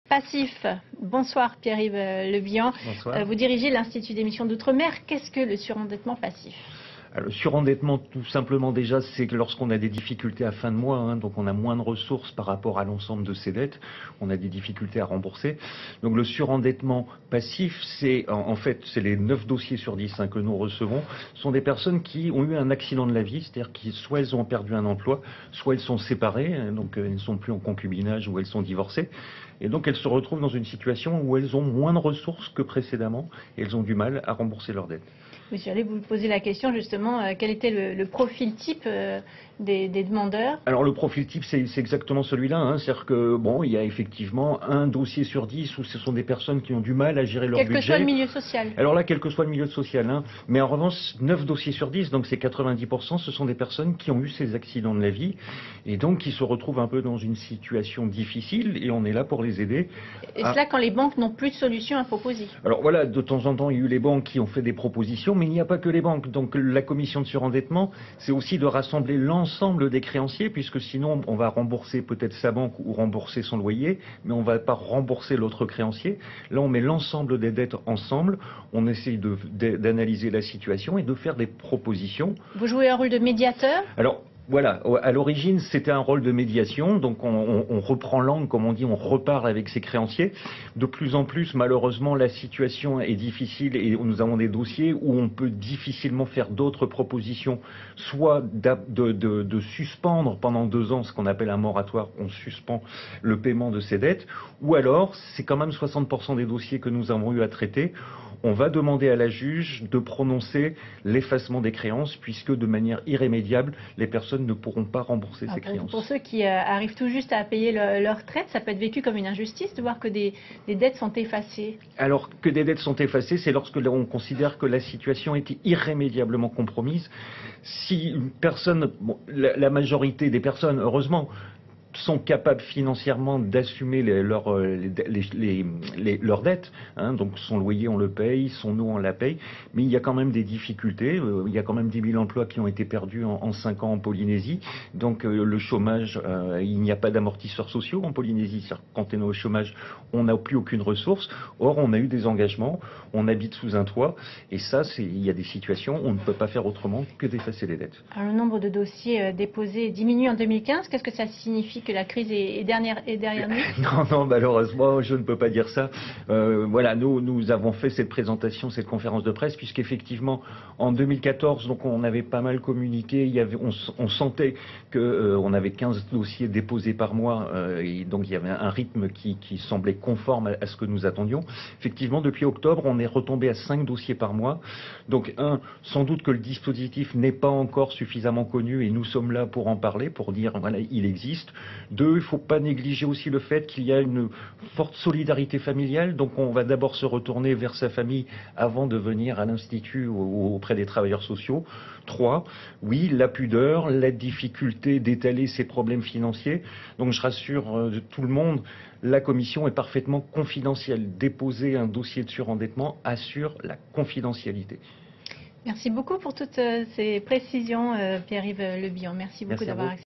Passif. Bonsoir Pierre-Yves Le Bihan. Bonsoir. Vous dirigez l'Institut d'émission d'Outre-mer. Qu'est-ce que le surendettement passif? Le surendettement, tout simplement déjà, c'est que lorsqu'on a des difficultés à fin de mois, donc on a moins de ressources par rapport à l'ensemble de ses dettes, on a des difficultés à rembourser. Donc le surendettement passif, c'est en fait c'est les 9 dossiers sur 10 que nous recevons, sont des personnes qui ont eu un accident de la vie, c'est-à-dire que soit elles ont perdu un emploi, soit elles sont séparées, donc elles ne sont plus en concubinage ou elles sont divorcées. Et donc elles se retrouvent dans une situation où elles ont moins de ressources que précédemment et elles ont du mal à rembourser leurs dettes. Oui, j'allais vous poser la question justement, quel était le profil type des demandeurs? Alors le profil type, c'est exactement celui-là. C'est-à-dire que bon, il y a effectivement un dossier sur 10 où ce sont des personnes qui ont du mal à gérer leur budget. Quel que soit le milieu social. Alors là, quel que soit le milieu social. Mais en revanche, 9 dossiers sur 10, donc c'est 90%, ce sont des personnes qui ont eu ces accidents de la vie et donc qui se retrouvent un peu dans une situation difficile et on est là pour les aider. Et cela quand les banques n'ont plus de solution à proposer. Alors voilà, de temps en temps, il y a eu les banques qui ont fait des propositions, mais il n'y a pas que les banques. Donc la commission de surendettement, c'est aussi de rassembler l'ensemble des créanciers, puisque sinon on va rembourser peut-être sa banque ou rembourser son loyer, mais on ne va pas rembourser l'autre créancier. Là, on met l'ensemble des dettes ensemble, on essaye d'analyser la situation et de faire des propositions. Vous jouez un rôle de médiateur? Alors, voilà, à l'origine, c'était un rôle de médiation, donc on reprend l'angle, comme on dit, on repart avec ses créanciers. De plus en plus, malheureusement, la situation est difficile et nous avons des dossiers où on peut difficilement faire d'autres propositions, soit de suspendre pendant 2 ans ce qu'on appelle un moratoire, on suspend le paiement de ces dettes, ou alors, c'est quand même 60% des dossiers que nous avons eu à traiter, on va demander à la juge de prononcer l'effacement des créances, puisque de manière irrémédiable, les personnes ne pourront pas rembourser ces créances. Pour ceux qui arrivent tout juste à payer leur retraite, ça peut être vécu comme une injustice de voir que des dettes sont effacées. Alors que des dettes sont effacées, c'est lorsque l'on considère que la situation est irrémédiablement compromise. Si une personne, la majorité des personnes, heureusement, sont capables financièrement d'assumer leurs dettes, donc son loyer on le paye, son eau on la paye, mais il y a quand même des difficultés, il y a quand même 10 000 emplois qui ont été perdus en 5 ans en Polynésie, donc le chômage, il n'y a pas d'amortisseurs sociaux en Polynésie, quand on est au chômage on n'a plus aucune ressource, or on a eu des engagements, on habite sous un toit, et ça il y a des situations où on ne peut pas faire autrement que d'effacer les dettes. Alors, le nombre de dossiers déposés diminue en 2015, qu'est-ce que ça signifie que la crise est derrière nous? Non, malheureusement, je ne peux pas dire ça. Voilà, nous avons fait cette présentation, cette conférence de presse, puisqu'effectivement, en 2014, donc on avait pas mal communiqué, on sentait qu'on avait 15 dossiers déposés par mois, et donc il y avait un rythme qui semblait conforme à ce que nous attendions. Effectivement, depuis octobre, on est retombé à 5 dossiers par mois. Donc, sans doute que le dispositif n'est pas encore suffisamment connu, et nous sommes là pour en parler, pour dire, voilà, il existe. 2, il ne faut pas négliger aussi le fait qu'il y a une forte solidarité familiale, donc on va d'abord se retourner vers sa famille avant de venir à l'Institut ou auprès des travailleurs sociaux. 3, oui, la pudeur, la difficulté d'étaler ses problèmes financiers. Donc je rassure tout le monde, la commission est parfaitement confidentielle. Déposer un dossier de surendettement assure la confidentialité. Merci beaucoup pour toutes ces précisions, Pierre-Yves Le Bihan. Merci beaucoup d'avoir accepté.